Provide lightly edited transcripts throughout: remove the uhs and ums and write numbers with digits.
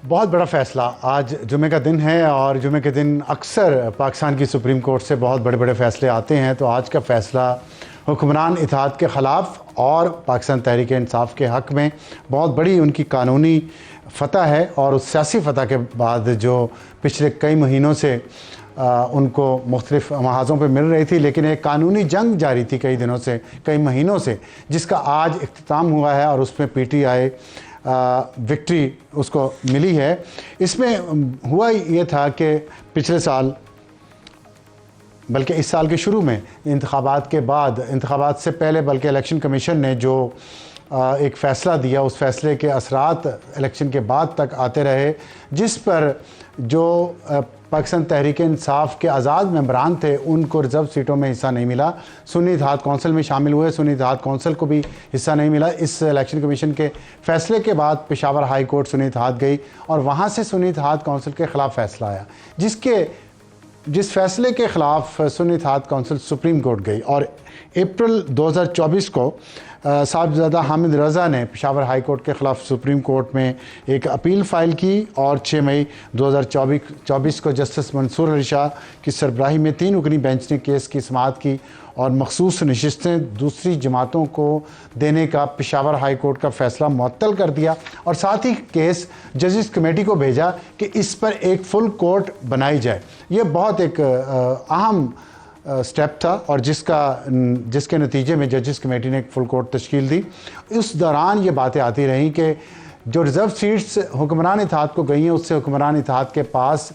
बहुत बड़ा फ़ैसला। आज जुमे का दिन है और जुमे के दिन अक्सर पाकिस्तान की सुप्रीम कोर्ट से बहुत बड़े बड़े फ़ैसले आते हैं। तो आज का फ़ैसला हुक्मरान इत्तेहाद के ख़िलाफ़ और पाकिस्तान तहरीक इंसाफ के हक़ में बहुत बड़ी उनकी कानूनी फ़तह है। और उस सियासी फ़तह के बाद जो पिछले कई महीनों से उनको मुख्तलिफ़ महाज़ों पर मिल रही थी, लेकिन एक कानूनी जंग जारी थी कई दिनों से, कई महीनों से, जिसका आज इख्तिताम हुआ है और उसमें PTI विक्ट्री उसको मिली है। इसमें हुआ ये था कि पिछले साल, बल्कि इस साल के शुरू में, इंतखाबात के बाद, इंतखाबात से पहले बल्कि इलेक्शन कमीशन ने जो एक फ़ैसला दिया, उस फ़ैसले के असरात इलेक्शन के बाद तक आते रहे, जिस पर जो पाकिस्तान तहरीक इंसाफ के आज़ाद मेंबरान थे उनको रिज़र्व सीटों में हिस्सा नहीं मिला। सुन्नी इत्तेहाद कौंसिल में शामिल हुए, सुन्नी इत्तेहाद कौंसिल को भी हिस्सा नहीं मिला। इस इलेक्शन कमीशन के फ़ैसले के बाद पेशावर हाई कोर्ट सुन्नी इत्तेहाद गई और वहाँ से सुन्नी इत्तेहाद कौंसिल के ख़िलाफ़ फ़ैसला आया, जिस फ़ैसले के ख़िलाफ़ सुन्नी इत्तेहाद कौंसिल सुप्रीम कोर्ट गई। और अप्रैल 2024 को साहिबजादा हामिद रज़ा ने पेशावर हाई कोर्ट के ख़िलाफ़ सुप्रीम कोर्ट में एक अपील फ़ाइल की और 6 मई 2024 को जस्टिस मंसूर अली शाह की सरबराही में 3 रुकनी बेंच ने केस की समाअत की और मखसूस नशिस्तें दूसरी जमातों को देने का पेशावर हाई कोर्ट का फ़ैसला मुअत्तल कर दिया। और साथ ही केस जजेस कमेटी को भेजा कि इस पर एक फुल कोर्ट बनाई जाए। ये बहुत एक अहम स्टेप था और जिसके नतीजे में जजेस कमेटी ने एक फुल कोर्ट तश्कील दी। उस दौरान ये बातें आती रहीं कि जो रिज़र्व सीट्स हुक्मरान इत्तेहाद को गई हैं, उससे हुक्मरान इत्तेहाद के पास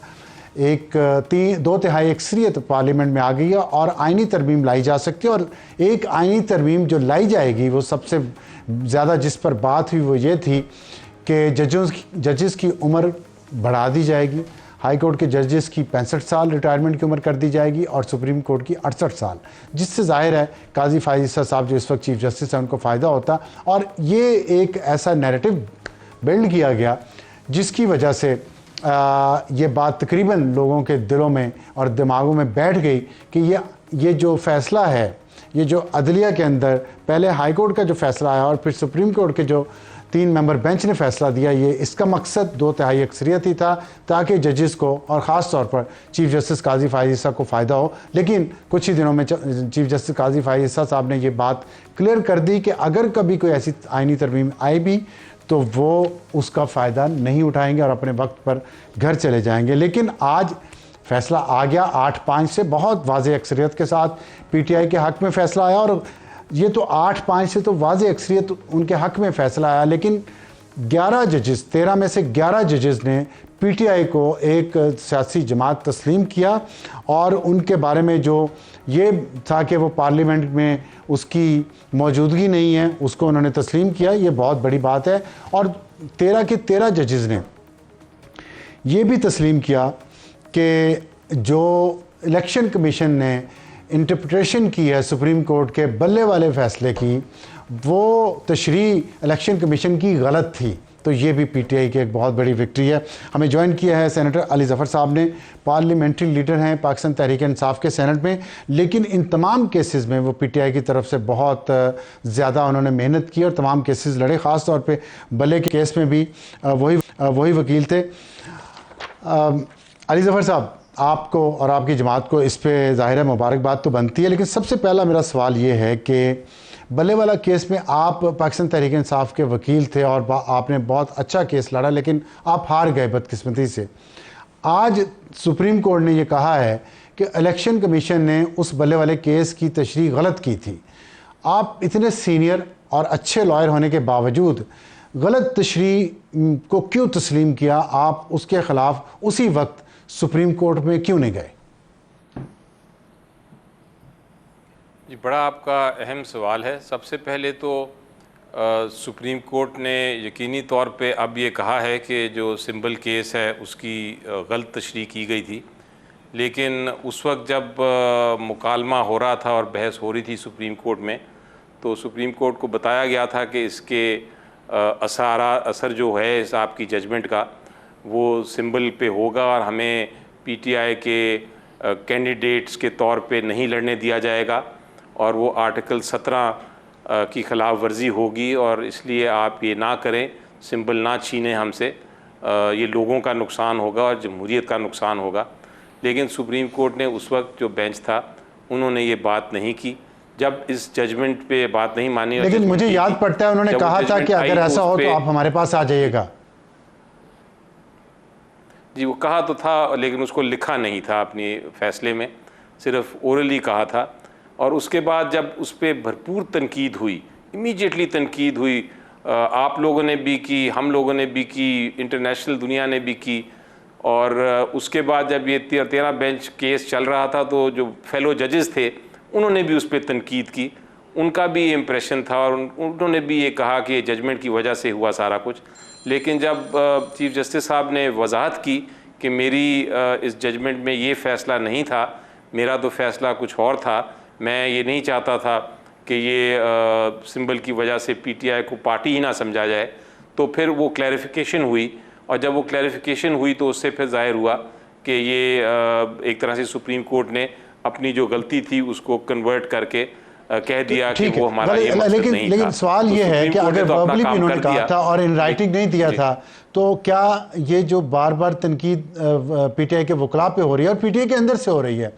एक 2/3 अक्सरियत पार्लियामेंट में आ गई है और आइनी तरमीम लाई जा सकती है। और एक आइनी तरमीम जो लाई जाएगी, वो सबसे ज़्यादा जिस पर बात हुई वो ये थी कि जजेस की उम्र बढ़ा दी जाएगी। हाई कोर्ट के जजेस की 65 साल रिटायरमेंट की उम्र कर दी जाएगी और सुप्रीम कोर्ट की 68 साल, जिससे जाहिर है काजी फायज़ ईसा साहब जो इस वक्त चीफ जस्टिस हैं उनको फ़ायदा होता। और ये एक ऐसा नैरेटिव बिल्ड किया गया जिसकी वजह से ये बात तकरीबन लोगों के दिलों में और दिमागों में बैठ गई कि ये जो फ़ैसला है, ये जो अदलिया के अंदर पहले हाई कोर्ट का जो फ़ैसला आया और फिर सुप्रीम कोर्ट के जो 3 मेंबर बेंच ने फ़ैसला दिया, ये इसका मकसद 2/3 अक्सरियत ही था ताकि जजेस को और ख़ास तौर पर चीफ जस्टिस काजी फायज़ ईसा को फ़ायदा हो। लेकिन कुछ ही दिनों में चीफ जस्टिस काजी फायज़ ईसा साहब ने ये बात क्लियर कर दी कि अगर कभी कोई ऐसी आइनी तरमीम आए भी तो वो उसका फ़ायदा नहीं उठाएंगे और अपने वक्त पर घर चले जाएंगे। लेकिन आज फ़ैसला आ गया 8-5 से, बहुत वाज़ेह अक्सरियत के साथ PTI के हक़ में फ़ैसला आया। और ये तो 8-5 से तो वाज़ेह अक्सरियत उनके हक़ में फ़ैसला आया, लेकिन 11 जजेस, 13 में से 11 जजेस ने PTI को एक सियासी जमात तस्लीम किया और उनके बारे में जो ये था कि वो पार्लियामेंट में उसकी मौजूदगी नहीं है, उसको उन्होंने तस्लीम किया। ये बहुत बड़ी बात है। और 13 के 13 जजेस ने ये भी तस्लीम किया कि जो इलेक्शन कमीशन ने इंटरप्रिटेशन की है सुप्रीम कोर्ट के बल्ले वाले फ़ैसले की, वो तशरीह इलेक्शन कमीशन की गलत थी। तो ये भी PTI की एक बहुत बड़ी विक्ट्री है। हमें ज्वाइन किया है सेनेटर अली ज़फ़र साहब ने, पार्लियामेंट्री लीडर हैं पाकिस्तान तहरीक इंसाफ के सेनेट में, लेकिन इन तमाम केसेस में वो PTI की तरफ से बहुत ज़्यादा उन्होंने मेहनत की और तमाम केसेस लड़े। ख़ास तौर पे बल्ले के केस में भी वही वकील थे। अली ज़फ़र साहब, आपको और आपकी जमात को इस पे ज़ाहिर है मुबारकबाद तो बनती है, लेकिन सबसे पहला मेरा सवाल ये है कि बल्ले वाला केस में आप पाकिस्तान तहरीक इंसाफ के वकील थे और आपने बहुत अच्छा केस लड़ा, लेकिन आप हार गए बदकिस्मती से। आज सुप्रीम कोर्ट ने यह कहा है कि इलेक्शन कमीशन ने उस बल्ले वाले केस की तशरीह गलत की थी। आप इतने सीनियर और अच्छे लॉयर होने के बावजूद गलत तशरीह को क्यों तस्लीम किया? आप उसके ख़िलाफ़ उसी वक्त सुप्रीम कोर्ट में क्यों नहीं गए? जी, बड़ा आपका अहम सवाल है। सबसे पहले तो सुप्रीम कोर्ट ने यकीनी तौर पे अब ये कहा है कि जो सिंबल केस है उसकी गलत तशरीह की गई थी, लेकिन उस वक्त जब मुकालमा हो रहा था और बहस हो रही थी सुप्रीम कोर्ट में, तो सुप्रीम कोर्ट को बताया गया था कि इसके असर जो है इस आपकी जजमेंट का वो सिंबल पे होगा और हमें PTI के कैंडिडेट्स के तौर पे नहीं लड़ने दिया जाएगा और वो आर्टिकल 17 की ख़िलाफ़ वर्जी होगी और इसलिए आप ये ना करें, सिंबल ना छीनें हमसे। ये लोगों का नुकसान होगा और जमहूरियत का नुकसान होगा। लेकिन सुप्रीम कोर्ट ने उस वक्त जो बेंच था उन्होंने ये बात नहीं की, जब इस जजमेंट पे बात नहीं मानी। लेकिन मुझे याद पड़ता है उन्होंने कहा था कि अगर ऐसा हो तो आप हमारे पास आ जाइएगा। जी, वो कहा तो था, लेकिन उसको लिखा नहीं था अपने फैसले में, सिर्फ ओरली कहा था। और उसके बाद जब उस पर भरपूर तनकीद हुई, इमीडिएटली तनकीद हुई, आप लोगों ने भी की, हम लोगों ने भी की, इंटरनेशनल दुनिया ने भी की। और उसके बाद जब ये 13 बेंच केस चल रहा था तो जो फेलो जजेस थे उन्होंने भी उस पर तनकीद की, उनका भी ये इम्प्रेशन था और उन्होंने भी ये कहा कि ये जजमेंट की वजह से हुआ सारा कुछ। लेकिन जब चीफ जस्टिस साहब ने वजाहत की कि मेरी इस जजमेंट में ये फ़ैसला नहीं था, मेरा तो फ़ैसला कुछ और था, मैं ये नहीं चाहता था कि ये सिंबल की वजह से पीटीआई को पार्टी ही ना समझा जाए, तो फिर वो क्लैरिफिकेशन हुई। और जब वो क्लैरिफिकेशन हुई तो उससे फिर ज़ाहिर हुआ कि ये एक तरह से सुप्रीम कोर्ट ने अपनी जो गलती थी उसको कन्वर्ट करके कह दिया कि वो हमारा ये मकसद नहीं था। लेकिन सवाल ये है कि अगर वर्बली भी उन्होंने कहा था और इन राइटिंग नहीं दिया था, तो क्या ये जो बार बार तनकीद पीटीआई के वकला पे हो रही है और पीटीआई के अंदर से हो रही है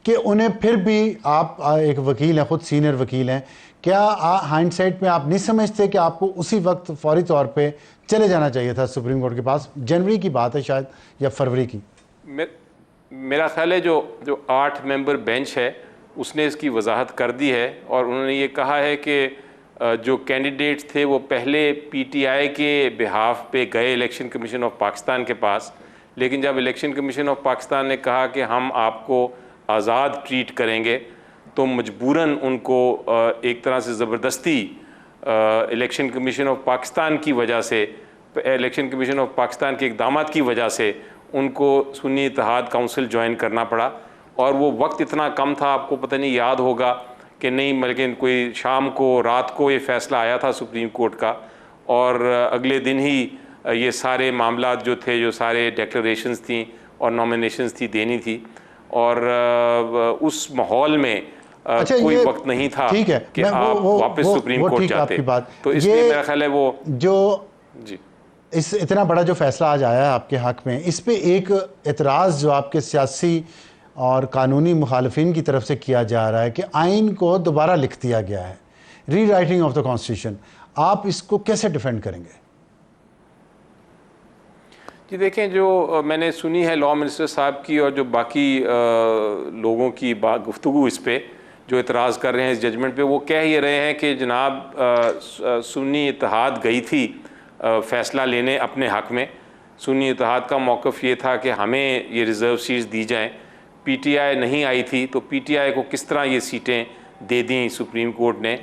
कि उन्हें फिर भी, आप एक वकील हैं, खुद सीनियर वकील हैं, क्या हाइंडसाइट में आप नहीं समझते कि आपको उसी वक्त फौरी तौर पे चले जाना चाहिए था सुप्रीम कोर्ट के पास? जनवरी की बात है शायद या फरवरी की। मेरा ख्याल है जो 8 मेंबर बेंच है उसने इसकी वजाहत कर दी है और उन्होंने ये कहा है कि जो कैंडिडेट्स थे वो पहले पीटीआई के बिहाफ पे गए इलेक्शन कमीशन ऑफ पाकिस्तान के पास, लेकिन जब इलेक्शन कमीशन ऑफ पाकिस्तान ने कहा कि हम आपको आज़ाद ट्रीट करेंगे तो मजबूरन उनको एक तरह से ज़बरदस्ती इलेक्शन कमीशन ऑफ पाकिस्तान की वजह से, इलेक्शन कमीशन ऑफ पाकिस्तान के इक़दामात की वजह से उनको सुन्नी इत्तेहाद काउंसिल ज्वाइन करना पड़ा। और वो वक्त इतना कम था, आपको पता नहीं याद होगा कि नहीं, लेकिन कोई शाम को, रात को ये फ़ैसला आया था सुप्रीम कोर्ट का और अगले दिन ही ये सारे मामलात जो थे, जो सारे डिक्लेरेशंस थी और नॉमिनेशंस थी देनी थी। और उस माहौल में अच्छा, कोई वक्त नहीं था कि आप वापस सुप्रीम कोर्ट जाते। तो इसलिए मेरा ख्याल है वो जो जी इस इतना बड़ा जो फैसला आज आया है आपके हक में, इस पे एक एतराज़ जो आपके सियासी और कानूनी मुखालफिन की तरफ से किया जा रहा है कि आइन को दोबारा लिख दिया गया है, री राइटिंग ऑफ द कॉन्स्टिट्यूशन, आप इसको कैसे डिफेंड करेंगे? जी देखें, जो मैंने सुनी है लॉ मिनिस्टर साहब की और जो बाकी लोगों की गुफ्तगू इस पे जो इतराज़ कर रहे हैं इस जजमेंट पे, वो कह ये रहे हैं कि जनाब सुन्नी इत्तेहाद गई थी फ़ैसला लेने अपने हक में। सुन्नी इत्तेहाद का मौक़िफ़ ये था कि हमें ये रिज़र्व सीट्स दी जाएं, पीटीआई नहीं आई थी तो पीटीआई को किस तरह ये सीटें दे दी सुप्रीम कोर्ट ने,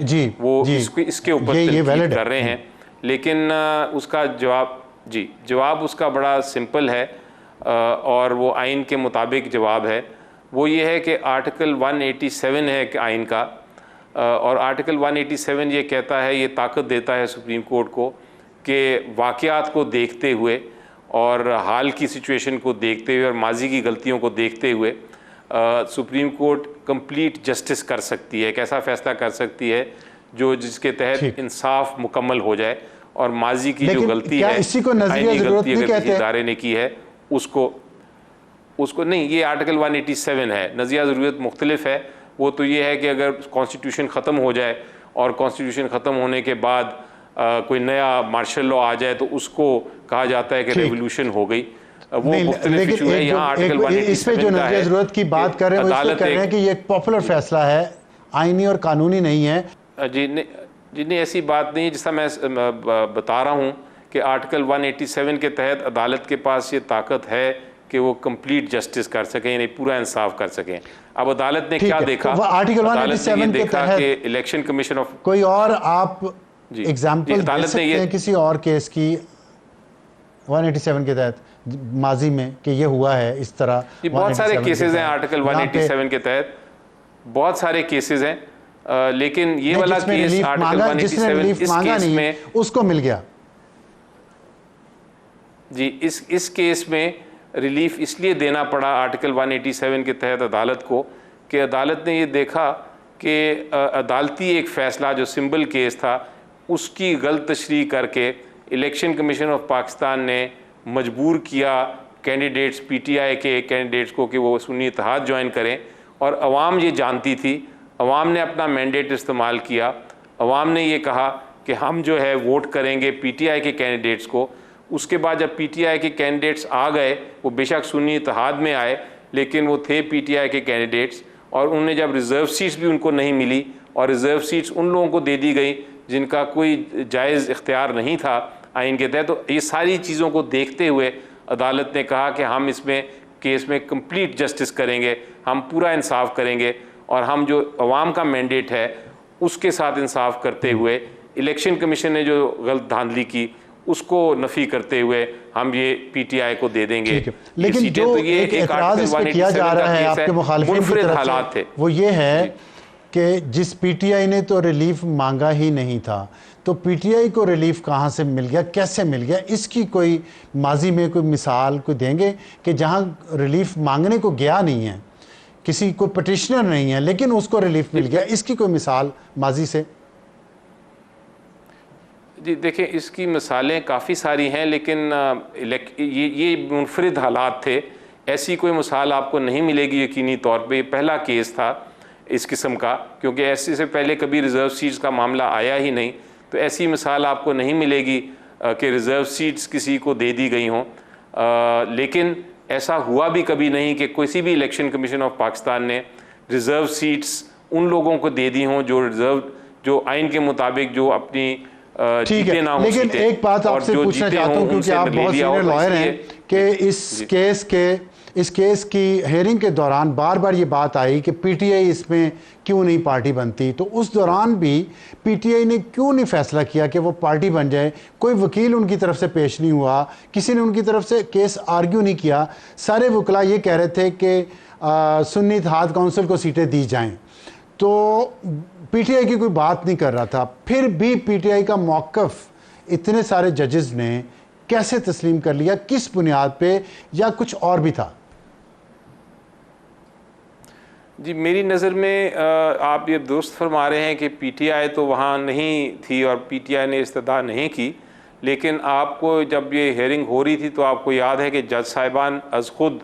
वो इसके ऊपर तनकीद कर रहे हैं। लेकिन उसका जवाब उसका बड़ा सिंपल है और वो आइन के मुताबिक जवाब है। वो ये है कि आर्टिकल 187 है आइन का, और आर्टिकल 187 ये कहता है, ये ताकत देता है सुप्रीम कोर्ट को कि वाक़यात को देखते हुए और हाल की सिचुएशन को देखते हुए और माजी की गलतियों को देखते हुए सुप्रीम कोर्ट कंप्लीट जस्टिस कर सकती है, एक ऐसा फ़ैसला कर सकती है जो जिसके तहत इंसाफ मुकम्मल हो जाए और माजी की जो गलती है, इसी को नज़रिया ज़रूरत नहीं कहते, किसी इदारे ने की है उसको नहीं, ये आर्टिकल 187 है। नज़रिया ज़रूरत मुख्तलिफ है। वो तो ये है कि अगर कॉन्स्टिट्यूशन ख़त्म हो जाए और कॉन्स्टिट्यूशन ख़त्म होने के बाद कोई नया मार्शल लॉ आ जाए तो उसको कहा जाता है कि रेवोल्यूशन हो गई। वो मुख्तलिफ इशू है। यहाँ आर्टिकल 187 इस पे जो नज़रिया ज़रूरत की बात कर रहे हैं, वो इसलिए कर रहे हैं कि ये एक पॉपुलर फैसला है, आइनी और कानूनी नहीं है। जी नहीं, ऐसी बात नहीं है। जैसा मैं बता रहा हूँ कि आर्टिकल 187 के तहत अदालत के पास ये ताकत है कि वो कंप्लीट जस्टिस कर सकें, यानी पूरा इंसाफ कर सकें। अब अदालत ने क्या देखा, आर्टिकल 187 के तहत इलेक्शन कमीशन ऑफ कोई और आप एग्जाम्पल दे सकते हैं किसी और केस की 187 के तहत माजी में कि ये हुआ है इस तरह? बहुत सारे केसेस हैं आर्टिकल 187 के तहत, बहुत सारे केसेस हैं, लेकिन ये वाला केस आर्टिकल 187 इस केस में उसको मिल गया। जी, इस केस में रिलीफ इसलिए देना पड़ा आर्टिकल 187 के तहत अदालत को कि अदालत ने ये देखा कि अदालती एक फ़ैसला जो सिंबल केस था उसकी गलत तशरीह करके इलेक्शन कमीशन ऑफ पाकिस्तान ने मजबूर किया कैंडिडेट्स, पीटीआई के कैंडिडेट्स को कि वो सुन्नी इत्तेहाद ज्वाइन करें, और अवाम ये जानती थी, अवाम ने अपना मैंडेट इस्तेमाल किया, अवाम ने ये कहा कि हम जो है वोट करेंगे पीटीआई के कैंडिडेट्स को। उसके बाद जब पीटीआई के कैंडिडेट्स आ गए, वो बेशक सुन्नी इत्तेहाद में आए लेकिन वो थे पीटीआई के कैंडिडेट्स, और उन्हें जब रिज़र्व सीट्स भी उनको नहीं मिली और रिज़र्व सीट्स उन लोगों को दे दी गई जिनका कोई जायज़ इख्तियार नहीं था आइन के तहत। तो ये सारी चीज़ों को देखते हुए अदालत ने कहा कि हम इसमें केस में कंप्लीट जस्टिस करेंगे, हम पूरा इंसाफ करेंगे, और हम जो अवाम का मैंडेट है उसके साथ इंसाफ करते हुए इलेक्शन कमीशन ने जो गलत धांधली की उसको नफ़ी करते हुए हम ये पीटीआई को दे देंगे। लेकिन जो एक एतराज़ इस पे किया जा रहा है आपके मुखालिफिन की तरफ हालात थे, वो ये है कि जिस पीटीआई ने तो रिलीफ मांगा ही नहीं था, तो पीटीआई को रिलीफ कहाँ से मिल गया, कैसे मिल गया? इसकी कोई माजी में कोई मिसाल कोई देंगे कि जहाँ रिलीफ मांगने को गया नहीं है, किसी कोई पटिशनर नहीं है लेकिन उसको रिलीफ मिल गया, इसकी कोई मिसाल माजी से? जी देखिए, इसकी मिसालें काफ़ी सारी हैं, लेकिन ये मुनफरिद हालात थे। ऐसी कोई मिसाल आपको नहीं मिलेगी यकीनी तौर पे। ये पहला केस था इस किस्म का, क्योंकि ऐसे से पहले कभी रिज़र्व सीट्स का मामला आया ही नहीं। तो ऐसी मिसाल आपको नहीं मिलेगी कि रिज़र्व सीट्स किसी को दे दी गई हों। लेकिन ऐसा हुआ भी कभी नहीं कि किसी भी इलेक्शन कमीशन ऑफ पाकिस्तान ने रिज़र्व सीट्स उन लोगों को दे दी हों जो आइन के मुताबिक जो अपनी ठीक है। लेकिन एक बात आपसे पूछना चाहता हूँ, क्योंकि आप बहुत सीनियर लॉयर हैं, कि इस केस की हेयरिंग के दौरान बार बार ये बात आई कि पीटीआई इसमें क्यों नहीं पार्टी बनती, तो उस दौरान भी पीटीआई ने क्यों नहीं फैसला किया कि वो पार्टी बन जाए? कोई वकील उनकी तरफ से पेश नहीं हुआ, किसी ने उनकी तरफ से केस आर्ग्यू नहीं किया। सारे वकला ये कह रहे थे कि सुन्नी इत्तेहाद काउंसिल को सीटें दी जाएं, तो पीटीआई की कोई बात नहीं कर रहा था। फिर भी पीटीआई का मौक़िफ़ इतने सारे जजेस ने कैसे तस्लीम कर लिया, किस बुनियाद पे, या कुछ और भी था? जी मेरी नज़र में आप ये दुरुस्त फरमा रहे हैं कि पीटीआई तो वहाँ नहीं थी और पीटीआई ने इस्तदा नहीं की, लेकिन आपको जब ये हेयरिंग हो रही थी तो आपको याद है कि जज साहिबान अज़ खुद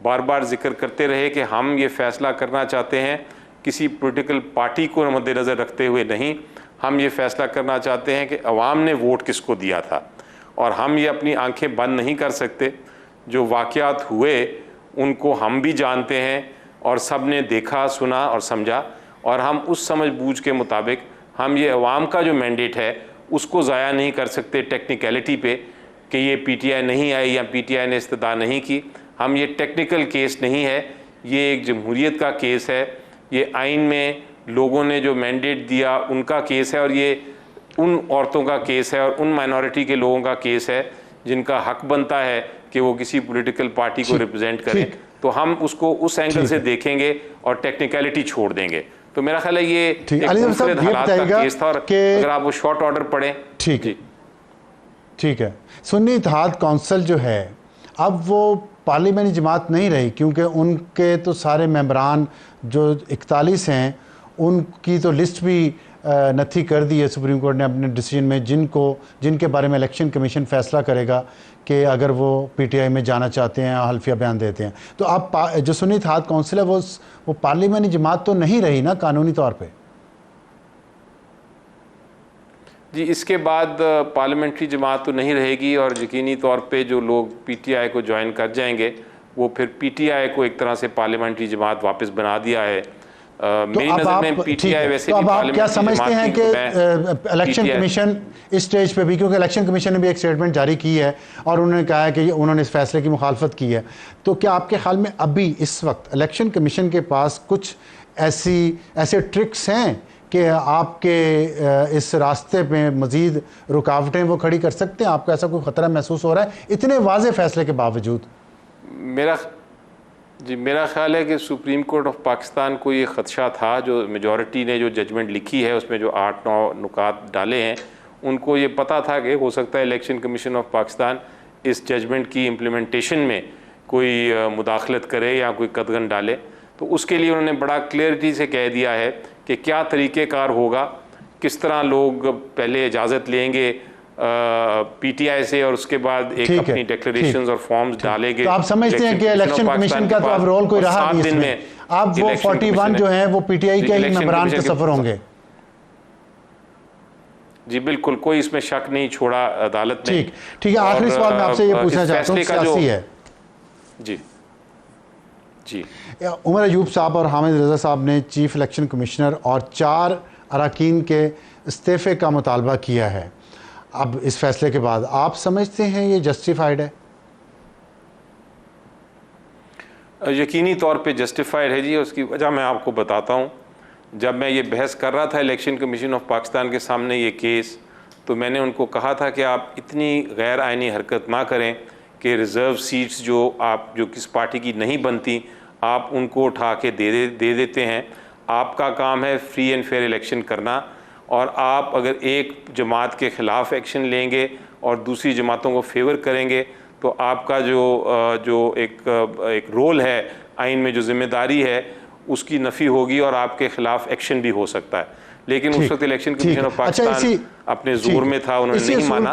बार बार जिक्र करते रहे कि हम ये फ़ैसला करना चाहते हैं किसी पॉलिटिकल पार्टी को मद्देनज़र रखते हुए नहीं, हम ये फ़ैसला करना चाहते हैं कि अवाम ने वोट किसको दिया था, और हम ये अपनी आंखें बंद नहीं कर सकते। जो वाक़यात हुए उनको हम भी जानते हैं और सब ने देखा, सुना और समझा, और हम उस समझ बूझ के मुताबिक हम ये अवाम का जो मैंडेट है उसको ज़ाया नहीं कर सकते टेक्निकलिटी पे कि ये पीटीआई नहीं आई या पीटीआई ने इस्तदा नहीं की। हम ये टेक्निकल केस नहीं है, ये एक जमहूरियत का केस है, ये आइन में लोगों ने जो मैंडेट दिया उनका केस है, और ये उन औरतों का केस है और उन माइनॉरिटी के लोगों का केस है जिनका हक बनता है कि वो किसी पॉलिटिकल पार्टी को रिप्रेजेंट करें। तो हम उसको उस एंगल से देखेंगे और टेक्निकलिटी छोड़ देंगे। तो मेरा ख्याल है ये एक मुनफरिद हालात का केस था, और अगर आप वो शॉर्ट ऑर्डर पढ़ें। ठीक है। सुन्नी इत्तेहाद काउंसिल जो है अब वो पार्लियामेंटी जमात नहीं रही, क्योंकि उनके तो सारे मेंबरान जो 41 हैं उनकी तो लिस्ट भी नथी कर दी है सुप्रीम कोर्ट ने अपने डिसीजन में, जिनके बारे में इलेक्शन कमीशन फ़ैसला करेगा कि अगर वो पीटीआई में जाना चाहते हैं, हल्फिया बयान देते हैं। तो अब जो सुन्नी इत्तेहाद काउंसिल है वो पार्लियामेंटी जमात तो नहीं रही ना कानूनी तौर पे? जी इसके बाद पार्लियामेंट्री जमात तो नहीं रहेगी, और यकीनी तौर पे जो लोग पीटीआई को ज्वाइन कर जाएंगे वो फिर पीटीआई को एक तरह से पार्लियामेंट्री जमात वापस बना दिया है। मेरी नज़र में पीटीआई वैसे तो अब आप क्या समझते हैं कि इलेक्शन कमीशन इस स्टेज पे भी, क्योंकि इलेक्शन कमीशन ने भी एक स्टेटमेंट जारी की है और उन्होंने कहा है कि उन्होंने इस फैसले की मुखालफत की है, तो क्या आपके ख्याल में अभी इस वक्त इलेक्शन कमीशन के पास कुछ ऐसे ट्रिक्स हैं कि आपके इस रास्ते में मज़ीद रुकावटें वो खड़ी कर सकते हैं? आपको ऐसा कोई ख़तरा महसूस हो रहा है इतने वाज़े फैसले के बावजूद? मेरा ख्याल है कि सुप्रीम कोर्ट ऑफ पाकिस्तान को ये ख़दशा था, जो मेजॉरिटी ने जो जजमेंट लिखी है उसमें जो 8-9 नुकात डाले हैं, उनको ये पता था कि हो सकता है इलेक्शन कमीशन ऑफ पाकिस्तान इस जजमेंट की इम्प्लीमेंटेशन में कोई मुदाखलत करे या कोई कदगन डाले। तो उसके लिए उन्होंने बड़ा क्लियरिटी से कह दिया है कि क्या तरीक़ेकार होगा, किस तरह लोग पहले इजाज़त लेंगे पीटीआई से और उसके बाद एक ठीक अपनी है, डिक्लेरेशंस और फॉर्म्स डाले गए। तो आप समझते हैं कि इलेक्शन कमीशन का तो अब रोल कोई रहा नहीं इसमें, अब वो 41 जो है वो पीटीआई के ही मेंबरान के सफर होंगे। जी बिल्कुल, कोई इसमें शक नहीं छोड़ा अदालत ने। ठीक है, आखिरी सवाल मैं आपसे ये पूछना चाहता हूँ, सियासी है। जी जी, उमर अयूब साहब और हामिद रज़ा साहब ने चीफ इलेक्शन कमिश्नर और 4 अरकान के इस्तीफ़े का मुतालबा किया है। अब इस फैसले के बाद आप समझते हैं ये जस्टिफाइड है? यकीनी तौर पे जस्टिफाइड है जी। उसकी वजह मैं आपको बताता हूँ। जब मैं ये बहस कर रहा था इलेक्शन कमीशन ऑफ पाकिस्तान के सामने ये केस, तो मैंने उनको कहा था कि आप इतनी गैर आइनी हरकत ना करें कि रिज़र्व सीट्स जो किस पार्टी की नहीं बनती, आप उनको उठा के दे देते हैं। आपका काम है फ्री एंड फेयर इलेक्शन करना, और आप अगर एक जमात के ख़िलाफ़ एक्शन लेंगे और दूसरी जमातों को फेवर करेंगे तो आपका जो एक रोल है आइन में, जो ज़िम्मेदारी है, उसकी नफ़ी होगी और आपके ख़िलाफ़ एक्शन भी हो सकता है। लेकिन उस वक्त इलेक्शन कमीशन ऑफ पाकिस्तान अपने जोर में था, उन्होंने नहीं माना।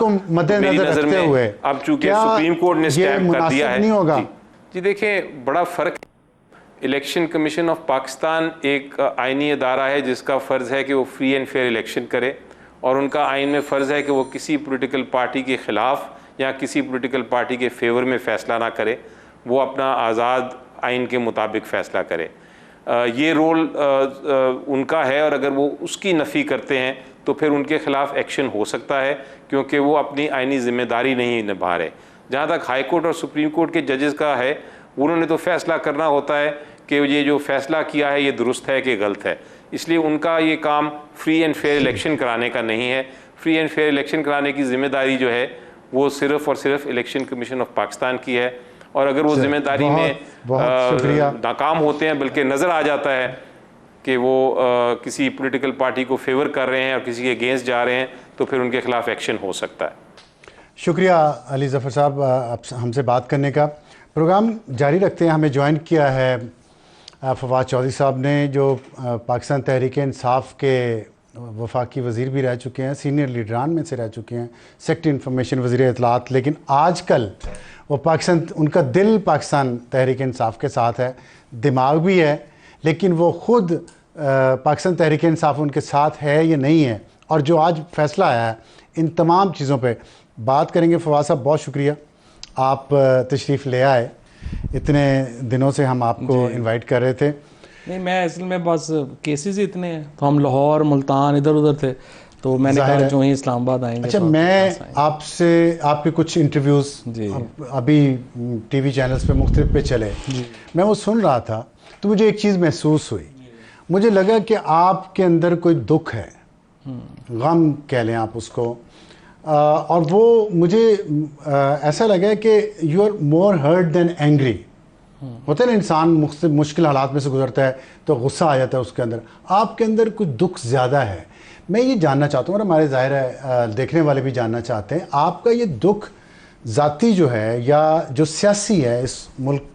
मेरी नज़र में अब चूँकि सुप्रीम कोर्ट ने स्टैम्प कर दिया है। जी देखें, बड़ा फ़र्क। इलेक्शन कमीशन ऑफ पाकिस्तान एक आइनी अदारा है जिसका फ़र्ज़ है कि वो फ्री एंड फेयर इलेक्शन करे, और उनका आइन में फ़र्ज़ है कि वो किसी पॉलिटिकल पार्टी के ख़िलाफ़ या किसी पॉलिटिकल पार्टी के फेवर में फ़ैसला ना करे, वो अपना आज़ाद आइन के मुताबिक फ़ैसला करे। ये रोल उनका है, और अगर वो उसकी नफ़ी करते हैं तो फिर उनके ख़िलाफ़ एक्शन हो सकता है, क्योंकि वो अपनी आइनी ज़िम्मेदारी नहीं निभा रहे। जहाँ तक हाई कोर्ट और सुप्रीम कोर्ट के जजेस का है, उन्होंने तो फ़ैसला करना होता है कि ये जो फ़ैसला किया है ये दुरुस्त है कि गलत है। इसलिए उनका ये काम फ्री एंड फेयर इलेक्शन कराने का नहीं है। फ्री एंड फेयर इलेक्शन कराने की ज़िम्मेदारी जो है वो सिर्फ़ और सिर्फ इलेक्शन कमीशन ऑफ पाकिस्तान की है, और अगर वो ज़िम्मेदारी में नाकाम होते हैं, बल्कि नज़र आ जाता है कि वो किसी पॉलिटिकल पार्टी को फेवर कर रहे हैं और किसी के अगेंस्ट जा रहे हैं, तो फिर उनके ख़िलाफ़ एक्शन हो सकता है। शुक्रिया अली ज़फ़र साहब हमसे बात करने का। प्रोग्राम जारी रखते हैं। हमें ज्वाइन किया है फवाद चौधरी साहब ने, जो पाकिस्तान तहरीक इंसाफ के वफाकी वज़ीर भी रह चुके हैं, सीनियर लीडरान में से रह चुके हैं, सेक्रेटरी इंफॉर्मेशन, वज़ीर इत्तलात, लेकिन आजकल वो उनका दिल पाकिस्तान तहरीक इंसाफ के साथ है, दिमाग भी है, लेकिन वो ख़ुद पाकिस्तान तहरीक इंसाफ उनके साथ है या नहीं है, और जो आज फ़ैसला आया है, इन तमाम चीज़ों पर बात करेंगे। फवाद साहब, बहुत शुक्रिया आप तशरीफ़ ले आए। इतने दिनों से हम आपको इनवाइट कर रहे थे। नहीं, मैं असल में बस केसेस ही इतने हैं, तो हम लाहौर, मुल्तान, इधर उधर थे, तो मैंने कहा जो ही इस्लामाबाद आएंगे। अच्छा, मैं आपसे आपके कुछ इंटरव्यूज़ अभी टीवी चैनल्स पे मुख्तलिफ पे चले, मैं वो सुन रहा था, तो मुझे एक चीज़ महसूस हुई। मुझे लगा कि आपके अंदर कोई दुख है, गम कह लें आप उसको, और वो मुझे ऐसा लगा कि you are more hurt than angry. होता है ना, इंसान मुश्किल हालात में से गुजरता है तो गुस्सा आ जाता है उसके अंदर, आपके अंदर कुछ दुख ज़्यादा है। मैं ये जानना चाहता हूँ, और हमारे ज़ाहिर है देखने वाले भी जानना चाहते हैं, आपका ये दुख ज़ाती जो है या जो सियासी है इस मुल्क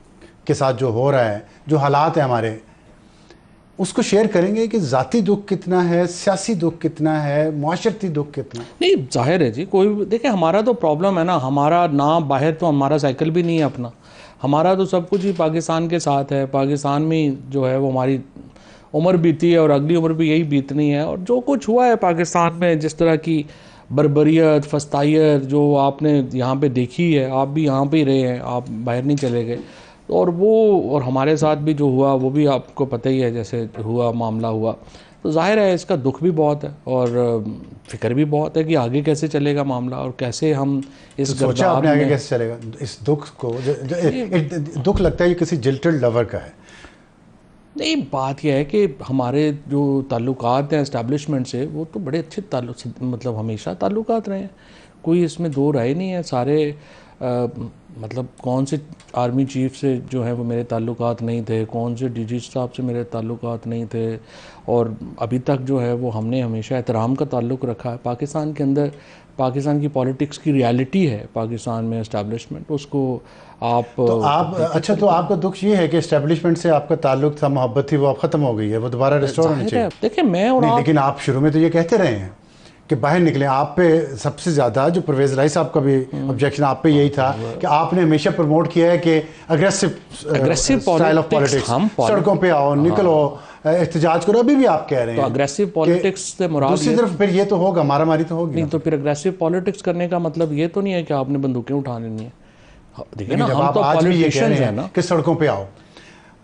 के साथ जो हो रहा है, जो हालात है हमारे, उसको शेयर करेंगे कि ज़ाती दुख कितना है, सियासी दुख कितना है, मुआशरती दुख कितना? नहीं, जाहिर है जी, कोई देखिए, हमारा तो प्रॉब्लम है ना, हमारा ना बाहर तो हमारा साइकिल भी नहीं है अपना, हमारा तो सब कुछ ही पाकिस्तान के साथ है। पाकिस्तान में जो है वो हमारी उम्र बीती है और अगली उम्र भी यही बीतनी है, और जो कुछ हुआ है पाकिस्तान में, जिस तरह की बर्बरियत, फस्तायत जो आपने यहाँ पे देखी है, आप भी यहाँ पे ही रहे हैं, आप बाहर नहीं चले गए, और हमारे साथ भी जो हुआ वो भी आपको पता ही है, जैसे हुआ मामला हुआ, तो जाहिर है इसका दुख भी बहुत है और फिक्र भी बहुत है कि आगे कैसे चलेगा मामला, और कैसे हम इस सोचा आपने आगे कैसे चलेगा इस दुख को? दुख लगता है ये किसी जिल्टेड लवर का है। नहीं, बात यह है कि हमारे जो ताल्लुकात हैं एस्टैब्लिशमेंट से, वो तो बड़े अच्छे ताल्लुक, मतलब हमेशा ताल्लुकात रहे हैं, कोई इसमें दो राय नहीं है। सारे मतलब कौन से आर्मी चीफ से जो है वो मेरे ताल्लुकात नहीं थे, कौन से डीजी साहब से मेरे ताल्लुकात नहीं थे, और अभी तक जो है वो हमने हमेशा एहतराम का ताल्लुक़ रखा है। पाकिस्तान के अंदर पाकिस्तान की पॉलिटिक्स की रियलिटी है, पाकिस्तान में एस्टैब्लिशमेंट, उसको आप तो आप अच्छा, तो आपका दुख ये है कि एस्टैब्लिशमेंट से आपका ताल्लुक था, मोहब्बत थी, वो अब ख़त्म हो गई है, वो दोबारा रिस्टोर होनी चाहिए। देखिए, मैं और लेकिन आप शुरू में तो ये कहते रहे हैं कि बाहर निकले। आप पे सबसे ज़्यादा जो परवेज़ राय साहब का भी ऑब्जेक्शन आप पे यही था कि आपने हमेशा प्रमोट किया है कि अग्रेसिव स्टाइल ऑफ पॉलिटिक्स, सड़कों पे आओ, निकलो, एहतजाज करो। अभी भी आप कह रहे हैं तो अग्रेसिव पॉलिटिक्स से मुराद दूसरी तरफ फिर ये तो होगा, मारामारी तो होगी नहीं। तो फिर अग्रेसिव पॉलिटिक्स करने का मतलब ये तो नहीं है कि आपने बंदूकें उठा लेनी है। देखिए ना, हम तो पॉलिटिशियंस हैं ना कि सड़कों पे आओ।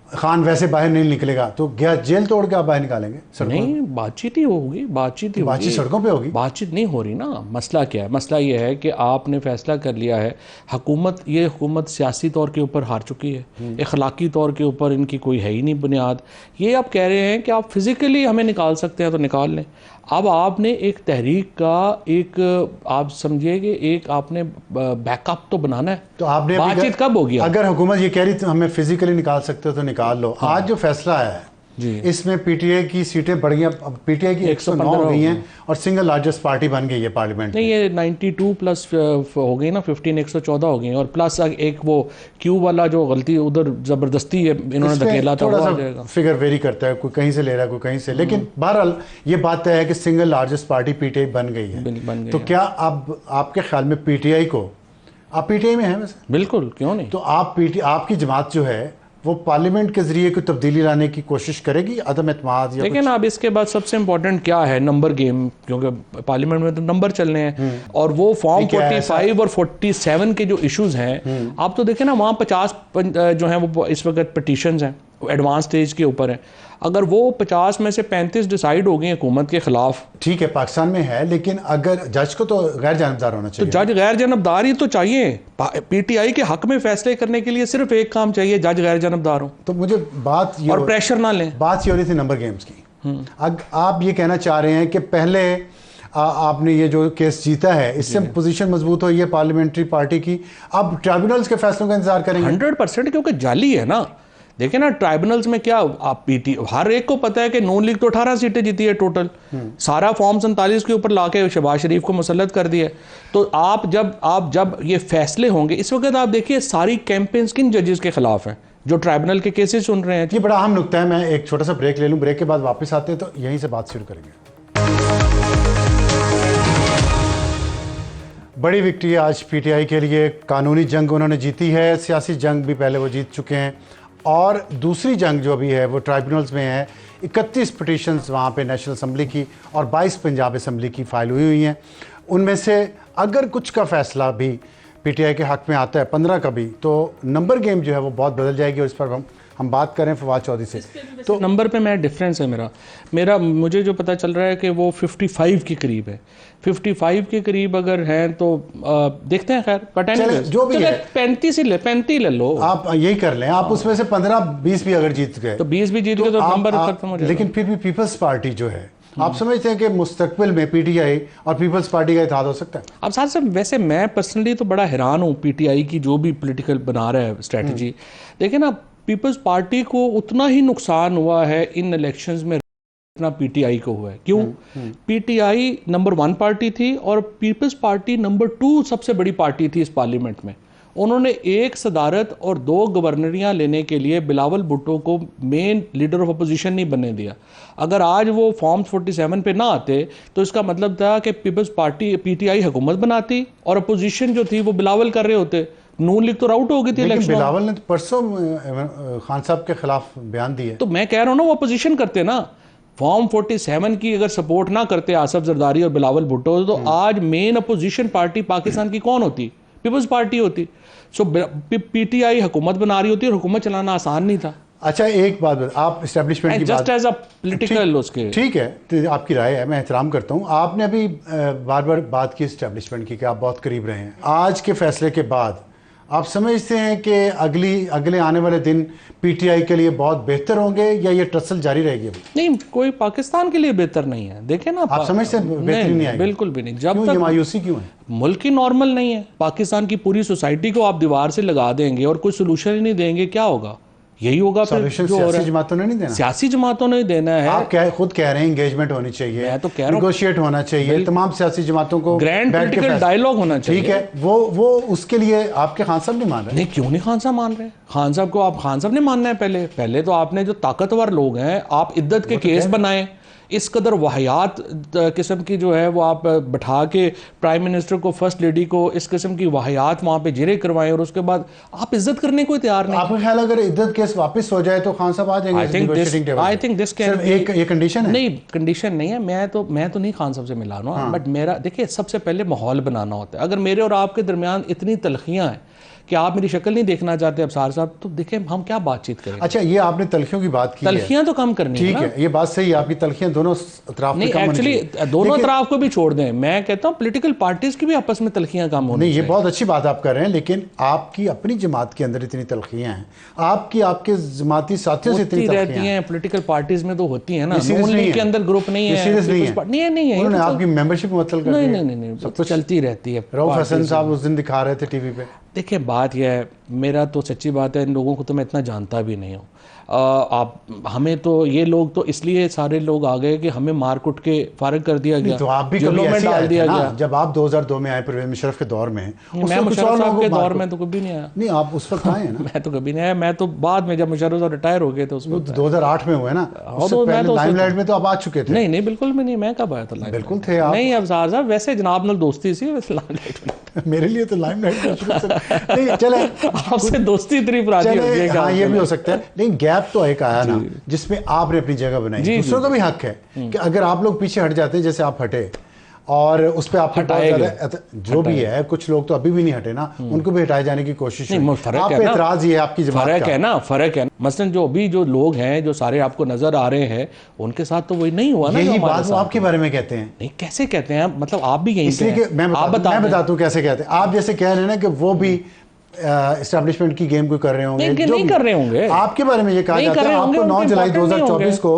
खान वैसे बाहर नहीं निकलेगा तो क्या जेल तोड़ के आप बाहर निकालेंगे? नहीं, बातचीत ही होगी, बातचीत ही बातचीत होगी, सड़कों पे होगी। बातचीत नहीं हो रही ना। मसला क्या है? मसला ये है कि आपने फैसला कर लिया है, ये हुकूमत सियासी तौर के ऊपर हार चुकी है, अखलाकी तौर के ऊपर इनकी कोई है ही नहीं बुनियाद। ये आप कह रहे हैं कि आप फिजिकली हमें निकाल सकते हैं तो निकाल लें। अब आपने एक तहरीक का एक, आप समझिए कि एक आपने बैकअप तो बनाना है। तो आपने बातचीत कब होगी? अगर हुकूमत ये कह रही तो हमें फिजिकली निकाल सकते हो तो निकाल लो। आज जो फैसला आया है जी, इसमें पीटीआई की सीटें बढ़ गई, पीटीआई की 109 हो गई हैं और सिंगल लार्जेस्ट पार्टी बन गई है पार्लियामेंट नहीं, ये 92 प्लस हो गई ना, 15 114 हो गई और प्लस एक वो क्यू वाला जो गलती उधर ज़बरदस्ती है इन्होंने धकेला था, थोड़ा वो आ सा जाएगा। फिगर वेरी करता है, कोई कहीं से ले रहा है, कोई कहीं से। लेकिन बहरहाल ये बात तय है कि सिंगल लार्जेस्ट पार्टी पीटीआई बन गई है। बन गई तो क्या अब आपके ख्याल में पीटीआई को, आप पीटीआई में हैं वैसे? बिल्कुल, क्यों नहीं। तो आपकी जमात जो है वो पार्लियामेंट के जरिए कोई तब्दीली लाने की कोशिश करेगी, अदम एतमाद या लेकिन अब इसके बाद सबसे इंपॉर्टेंट क्या है? नंबर गेम, क्योंकि पार्लियामेंट में तो नंबर चलने हैं और वो फॉर्म 45 और 47 के जो इश्यूज हैं, आप तो देखें ना, वहाँ 50 जो हैं वो इस वक्त पटिशंस हैं, एडवांस स्टेज के ऊपर हैं। अगर वो 50 में से 35 डिसाइड हो गई हुकूमत के खिलाफ, ठीक है पाकिस्तान में है, लेकिन अगर जज को तो गैर जानबदार होना तो चाहिए। जज गैर जानबदार ही तो चाहिए। पीटीआई के हक में फैसले करने के लिए सिर्फ एक काम चाहिए, जज गैर जानबदार हो तो मुझे बात ये और प्रेशर ना लें। बात ये हो रही थी नंबर गेम्स की। आप ये कहना चाह रहे हैं कि पहले आपने ये जो केस जीता है इससे पोजीशन मजबूत हुई है पार्लियामेंट्री पार्टी की, अब ट्राइब्यूनल्स के फैसलों का इंतजार करेंगे? 100%, क्योंकि जाली है ना। देखिए ना, ट्राइब्यूनल्स में क्या, आप हर एक को पता है कि नून लीग तो 18 सीटें जीती है टोटल, सारा फॉर्म 47 के ऊपर लाके शहबाज शरीफ को मुसल्लत कर दिया। तो आप जब ये फैसले होंगे, इस वक्त आप देखिए सारी कैंपेन्स किन जजेस के खिलाफ हैं जो ट्राइब्यूनल के केसेस सुन रहे हैं। ये बड़ा अहम नुकता है। मैं एक छोटा सा ब्रेक ले लूँ, ब्रेक के बाद वापस आते हैं तो यहीं से बात शुरू करेंगे। बड़ी विक्ट्री आज पीटीआई के लिए, कानूनी जंग उन्होंने जीती है, सियासी जंग भी पहले वो जीत चुके हैं और दूसरी जंग जो भी है वो ट्राइब्यूनल्स में है। 31 पिटिशन्स वहाँ पे नेशनल असम्बली की और 22 पंजाब असम्बली की फाइल हुई हैं। उनमें से अगर कुछ का फैसला भी पीटीआई के हक में आता है, 15 का भी, तो नंबर गेम जो है वो बहुत बदल जाएगी। और इस पर हम बात करें फवाद चौधरी से, तो नंबर पे मैं डिफरेंस है मेरा मुझे जो पता चल रहा है कि वो 55 के करीब है। 55 के करीब अगर हैं तो देखते हैं। खैर बट जो भी है 35 ले लो, आप यही कर लें। आप उसमें से 15-20 भी अगर जीत गए तो 20 भी जीत गए तो नंबर खत्म हो जाएगा। लेकिन फिर भी पीपल्स पार्टी जो है, आप समझते हैं कि मुस्तकबिल में पीटीआई और पीपल्स पार्टी का इत्तेहाद हो सकता है? अब साथ साथ वैसे मैं पर्सनली तो बड़ा हैरान हूँ पीटीआई की जो भी पॉलिटिकल बना रहा है स्ट्रेटजी। देखिए ना, पीपल्स पार्टी को उतना ही नुकसान हुआ है इन इलेक्शंस में जितना पीटीआई को हुआ है। क्यों? पीटीआई नंबर 1 पार्टी थी और पीपल्स पार्टी नंबर 2 सबसे बड़ी पार्टी थी इस पार्लियामेंट में। उन्होंने एक सदारत और 2 गवर्नरियां लेने के लिए बिलावल भुट्टो को मेन लीडर ऑफ अपोजिशन नहीं बनने दिया। अगर आज वो फॉर्म 47 पे ना आते तो इसका मतलब था कि पीपल्स पार्टी पीटीआई हुकूमत बनाती और अपोजिशन जो थी वो बिलावल कर रहे होते। नून लीग तो आउट हो गई थी इलेक्शन। बिलावल ने तो परसों खान साहब के खिलाफ बयान दिए। तो मैं कह रहा हूँ ना, वो अपोजिशन करते ना। फॉर्म 47 की अगर सपोर्ट ना करते आसफ जरदारी और बिलावल भुट्टो, तो आज मेन अपोजिशन पार्टी पाकिस्तान की कौन होती? पीपल्स पार्टी होती। सो पीटीआई हुकूमत बना रही होती और हुकूमत चलाना आसान नहीं था। अच्छा, एक बात आप एस्टेब्लिशमेंट की जस्ट एज अ पॉलिटिकल उसके ठीक है, तो आपकी राय है, मैं एहतराम करता हूँ। आपने अभी बार बार बात की एस्टेब्लिशमेंट की कि आप बहुत करीब रहे हैं। आज के फैसले के बाद आप समझते हैं कि अगले आने वाले दिन पीटीआई के लिए बहुत बेहतर होंगे या ये टसल जारी रहेगी? नहीं, कोई पाकिस्तान के लिए बेहतर नहीं है। देखें ना, आप समझते हैं बेहतरी नहीं आएगी? बिल्कुल भी नहीं। जब क्यों तक ये मायूसी क्यों है? मुल्क ही नॉर्मल नहीं है। पाकिस्तान की पूरी सोसाइटी को आप दीवार से लगा देंगे और कोई सोल्यूशन ही नहीं देंगे, क्या होगा? यही होगा फिर जो हो रहा है। जमातों ने नहीं देना, सियासी जमातों ने देना है। आप खुद कह रहे हैं एंगेजमेंट होनी चाहिए, मैं तो कह रहा हूं नेगोशिएट होना चाहिए, तमाम सियासी जमातों को ग्रैंड पॉलिटिकल डायलॉग होना चाहिए। ठीक है, वो उसके लिए आपके खान साहब नहीं मान रहे? नहीं, क्यों नहीं खान साहब मान रहे? खान साहब को आप खान साहब ने मानना है। पहले तो आपने जो ताकतवर लोग हैं, आप इद्दत के केस बनाए, इस कदर वाहियात किस्म की जो है वो आप बैठा के प्राइम मिनिस्टर को, फर्स्ट लेडी को इस किस्म की वाहियात वहाँ पे जिरे करवाएं और उसके बाद आप इज्जत करने को तैयार नहीं। आपका ख्याल अगर इज्जत केस वापस हो जाए तो खान साहब आ जाएंगे? आई थिंक दिस कैन, ये कंडीशन है? नहीं, कंडीशन नहीं है। मैं तो नहीं खान साहब से मिला ना, बट मेरा देखिए सबसे पहले माहौल बनाना होता है। अगर मेरे और आपके दरमियान इतनी तलखियां हैं कि आप मेरी शक्ल नहीं देखना चाहते अफसार साहब, तो देखिए हम क्या बातचीत करें। अच्छा, ये आपने तलखियों की बात की, तलखियां तो कम करनी ठीक है, ये बात सही है, आपकी तलखियां दोनों अतराफ नहीं, एक्चुअली दोनों तरफ को भी छोड़ दें। मैं कहता हूँ पॉलिटिकल पार्टीज की भी आपस में तलखियां कम होनी नहीं, ये बहुत अच्छी बात आप कर रहे हैं, लेकिन आपकी अपनी जमात के अंदर इतनी तलखियां हैं, आपके जमाती साथियों से इतनी रहती हैं। पॉलिटिकल पार्टीज में तो होती है ना, नून लीग के अंदर ग्रुप नहीं है, नहीं है, उन्होंने आपकी मेंबरशिप मुअत्तल कर दी। नहीं, सब कुछ चलती रहती है। रऊफ हसन साहब उस दिन दिखा रहे थे टीवी पे। देखिए बात यह है, मेरा तो सच्ची बात है, इन लोगों को तो मैं इतना जानता भी नहीं हूँ। आप हमें तो ये लोग तो इसलिए सारे लोग आ गए कि हमें मार कुट के फारिग कर दिया गया, तो आप भी कभी ऐसे डाल दिया गया। जब आप 2002 में आए परवेज मुशर्रफ के दौर में, मैं मुशर्रफ साहब के दौर में तो कभी नहीं आया। नहीं, आप उस वक्त आए ना? मैं तो कभी नहीं आया, मैं तो बाद में जब मुशर्रफ साहब रिटायर हो गए थे उस वक्त 2008 में हुए ना, लाइमलाइट में तो आप आ चुके थे। नहीं, बिल्कुल भी नहीं, मैं कब आया था? बिल्कुल थे आप। नहीं अफसार साहब, वैसे जनाब नाल दोस्ती सी, लाइमलाइट मेरे लिए तो लाइमलाइट नहीं, चले आपसे दोस्ती इतनी पुरानी हो गई। हाँ, ये भी हो सकता है, लेकिन गैप तो एक आया ना जिसमें आपने अपनी जगह बनाई। दूसरों का भी हक है कि अगर आप लोग पीछे हट जाते, जैसे आप हटे और उस पर आप जो भी है, कुछ लोग तो अभी भी नहीं हटे ना, उनको भी हटाए जाने की कोशिश है। आप पे एतराज ये है आपकी जमात का? फर्क है ना, फर्क है। मसलन जो अभी जो लोग हैं, जो सारे आपको नजर आ रहे हैं, उनके साथ तो वही नहीं हुआ ना। यही बात वो आपके बारे में कहते हैं। नहीं, कैसे कहते हैं? मतलब आप भी यही, इसलिए मैं बताता हूँ कैसे कहते हैं। आप जैसे कह रहे हैं ना कि वो भी एस्टैब्लिशमेंट की गेम को कर रहे होंगे, नहीं कर रहे होंगे। आपके बारे में ये कहा जाता है, आपको 9 जुलाई 2024 को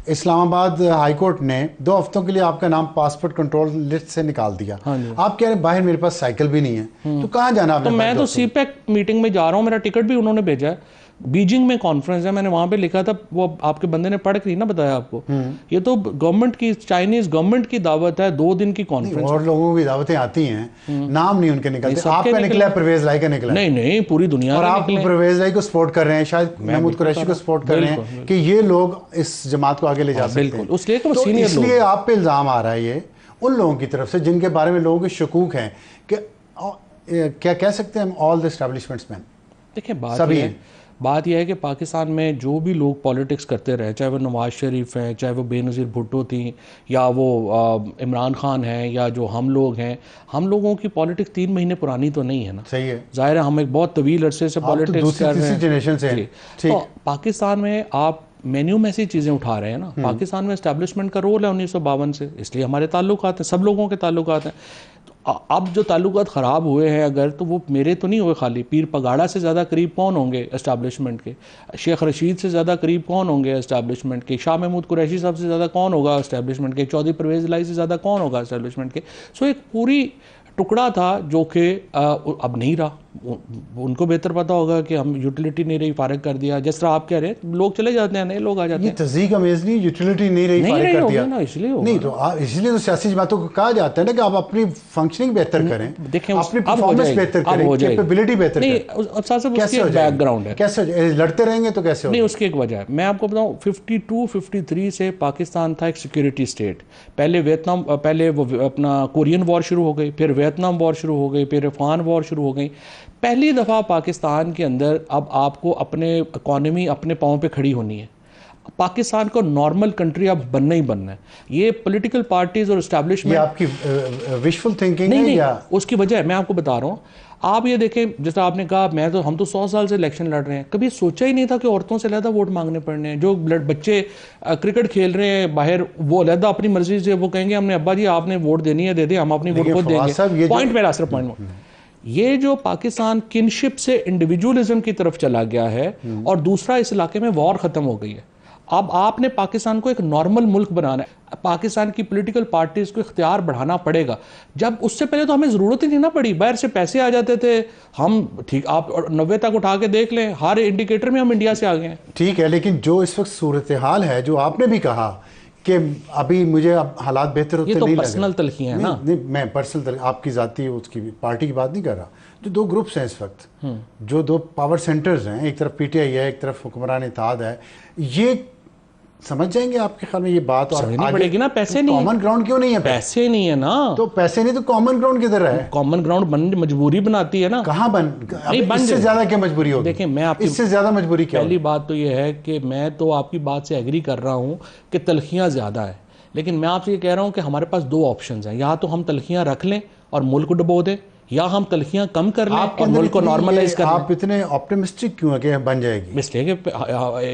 इस्लामाबाद हाई कोर्ट ने 2 हफ्तों के लिए आपका नाम पासपोर्ट कंट्रोल लिस्ट से निकाल दिया। आप कह रहे हैं बाहर मेरे पास साइकिल भी नहीं है, तो कहाँ जाना आपने? तो मैं तो सीपैक मीटिंग में जा रहा हूँ, मेरा टिकट भी उन्होंने भेजा है। बीजिंग में कॉन्फ्रेंस है, मैंने वहां पे लिखा था, वो आपके बंदे ने पढ़ के नहीं ना बताया आपको। ये तो गवर्नमेंट की, चाइनीज गवर्नमेंट की दावत है, 2 दिन की कॉन्फ्रेंस। और लोगों की दावतें आती हैं, नाम नहीं उनके निकलते। आपका निकला है, परवेज लाई का निकला? नहीं, पूरी दुनिया। और आप परवेज लाई को सपोर्ट कर रहे हैं, शायद महमूद कुरैशी को सपोर्ट कर रहे हैं कि ये लोग इस जमात को आगे ले जा सकते हैं। इसलिए आप पे इल्जाम आ रहा है ये उन लोगों की तरफ से जिनके बारे में लोगों के शकूक हैं कि क्या कह सकते हैं, ऑल द एस्टैब्लिशमेंट्स मैन। देखिए बात यह है कि पाकिस्तान में जो भी लोग पॉलिटिक्स करते रहे, चाहे वो नवाज शरीफ हैं, चाहे वो बेनज़ीर भुट्टो थी, या वो इमरान खान हैं, या जो हम लोग हैं, हम लोगों की पॉलिटिक्स 3 महीने पुरानी तो नहीं है ना। सही है, जाहिर है हम एक बहुत तवील अरसे से पॉलिटिक्स कर रहे हैं। तो पाकिस्तान में आप मेन्यू में ऐसी चीज़ें उठा रहे हैं ना। पाकिस्तान में एस्टैब्लिशमेंट का रोल है 1952 से, इसलिए हमारे ताल्लुकात हैं, सब लोगों के ताल्लुकात हैं। अब जो ताल्लुकात ख़राब हुए हैं अगर, तो वो मेरे तो नहीं हुए खाली। पीर पगाड़ा से ज़्यादा करीब कौन होंगे एस्टैब्लिशमेंट के? शेख रशीद से ज़्यादा करीब कौन होंगे एस्टैब्लिशमेंट के? शाह महमूद कुरैशी साहब से ज़्यादा कौन होगा एस्टैब्लिशमेंट के? चौधरी परवेज़ लाई से ज़्यादा कौन होगा एस्टैब्लिशमेंट के? सो एक पूरी टुकड़ा था जो कि अब नहीं रहा। उनको बेहतर पता होगा कि हम यूटिलिटी नहीं रही, फारिग कर दिया। जिस तरह आप कह रहे हैं, लोग चले जाते हैं, नए लोग आ जाते हैं। ये तज़ीक अमेज़ नहीं, यूटिलिटी नहीं रही, फारिग कर दिया ना, इसलिए नहीं। तो इसलिए तो सियासी जमातों को कहा जाता है ना कि आप अपनी फंक्शनिंग बेहतर करें, देखें अपनी परफॉर्मेंस बेहतर करें, कैपेबिलिटी बेहतर करें। कैसे बैकग्राउंड है, कैसे लड़ते रहेंगे तो कैसे नहीं, उसकी एक वजह है। मैं आपको बताऊं, 52-53 से पाकिस्तान था एक सिक्योरिटी स्टेट। पहले वो अपना कोरियन वॉर शुरू हो गई, फिर वियतनाम वॉर शुरू हो गई, फिर अफगान वॉर शुरू हो गई। पहली दफ़ा पाकिस्तान के अंदर अब आपको अपने इकॉनमी अपने पाँव पे खड़ी होनी है। पाकिस्तान को नॉर्मल कंट्री अब बनना ही बनना है। ये पॉलिटिकल पार्टीज और एस्टैब्लिशमेंट, ये आपकी विशफुल थिंकिंग है या उसकी वजह है? मैं आपको बता रहा हूँ। आप ये देखें, जैसा आपने कहा, हम तो 100 साल से इलेक्शन लड़ रहे हैं, कभी सोचा ही नहीं था कि औरतों से अलहदा वोट मांगने पड़ने हैं। जो बच्चे क्रिकेट खेल रहे हैं बाहर, वो अलहदा अपनी मर्जी से वो कहेंगे हमने अब्बा जी आपने वोट देनी है, दे दें, हम अपनी वोट को देंगे। पॉइंट मेरा सिर्फ पॉइंट, ये जो पाकिस्तान किनशिप से इंडिविजुअलिज्म की तरफ चला गया है, और दूसरा इस इलाके में वॉर खत्म हो गई है। अब आपने पाकिस्तान को एक नॉर्मल मुल्क बनाना है। पाकिस्तान की पॉलिटिकल पार्टीज को इख्तियार बढ़ाना पड़ेगा। जब उससे पहले तो हमें ज़रूरत ही नहीं ना पड़ी, बाहर से पैसे आ जाते थे हम। ठीक, आप 90 तक उठा के देख लें, हर इंडिकेटर में हम इंडिया से आ गए हैं। ठीक है, लेकिन जो इस वक्त सूरत हाल है, जो आपने भी कहा कि अभी मुझे अब हालात बेहतर होते नहीं लग रहे। ये तो पर्सनल तलखी है ना। नहीं, मैं पर्सनल आपकी ज़ाती उसकी पार्टी की बात नहीं कर रहा। जो 2 ग्रुप्स हैं इस वक्त, जो 2 पावर सेंटर्स हैं, एक तरफ PTI है, एक तरफ हुक्मरान इत्तेहाद है, ये समझ जाएंगे आपके ख्याल में ये बात? और समझनी पड़ेगी ना, पैसे नहीं है। कॉमन ग्राउंड क्यों नहीं है? पैसे नहीं है ना, तो पैसे नहीं तो कॉमन ग्राउंड किधर है? कॉमन ग्राउंड बनने मजबूरी बनाती है ना। कहाँ बन इससे ज्यादा क्या मजबूरी होगी? देखिए मैं आपकी इससे ज्यादा मजबूरी क्या पहली बात तो ये है कि मैं तो आपकी बात से एग्री कर रहा हूँ कि तलखियाँ ज़्यादा है, लेकिन मैं आपसे ये कह रहा हूँ कि हमारे पास दो ऑप्शंस हैं, या तो हम तलखियाँ रख लें और मुल्क को डुबो दें, या हम तलखियाँ कम कर लें और मुल्क को नॉर्मलाइज कर लें। आप इतने ऑप्टिमिस्टिक क्यों है कि बन जाएगी? इसलिए कि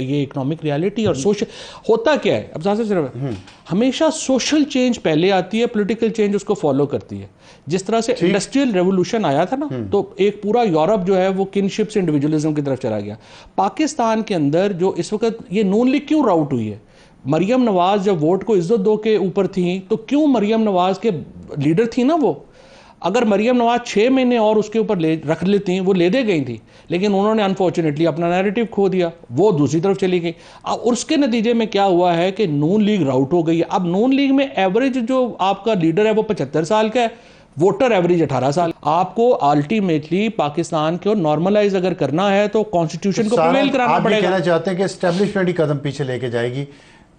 ये इकोनॉमिक रियलिटी और सोशल होता क्या है, अब ज़्यादा सिर्फ हमेशा सोशल चेंज पहले आती है, पॉलिटिकल चेंज उसको फॉलो करती है। जिस तरह से इंडस्ट्रियल रेवोल्यूशन आया था ना, तो एक पूरा यूरोप जो है वो किनशिप से इंडिविजुअलिज्म की तरफ चला गया। पाकिस्तान के अंदर जो इस वक्त ये नून लीग क्यों राउट हुई है, मरियम नवाज जब वोट को इज्जत दो के ऊपर थी, तो क्यों मरियम नवाज के लीडर थी ना वो, अगर मरियम नवाज 6 महीने और उसके ऊपर रख लेती, वो ले दे गई थी, लेकिन उन्होंने अनफॉर्चुनेटली अपना नैरेटिव खो दिया, वो दूसरी तरफ चली गई। और उसके नतीजे में क्या हुआ है कि नून लीग राउट हो गई है। अब नून लीग में एवरेज जो आपका लीडर है वो 75 साल का है, वोटर एवरेज 18 साल। आपको अल्टीमेटली पाकिस्तान को नॉर्मलाइज अगर करना है तो कॉन्स्टिट्यूशन को प्रिवेल कराना पड़ेगा। कहना चाहते हैं कि एस्टेब्लिशमेंट ही कदम पीछे लेके जाएगी,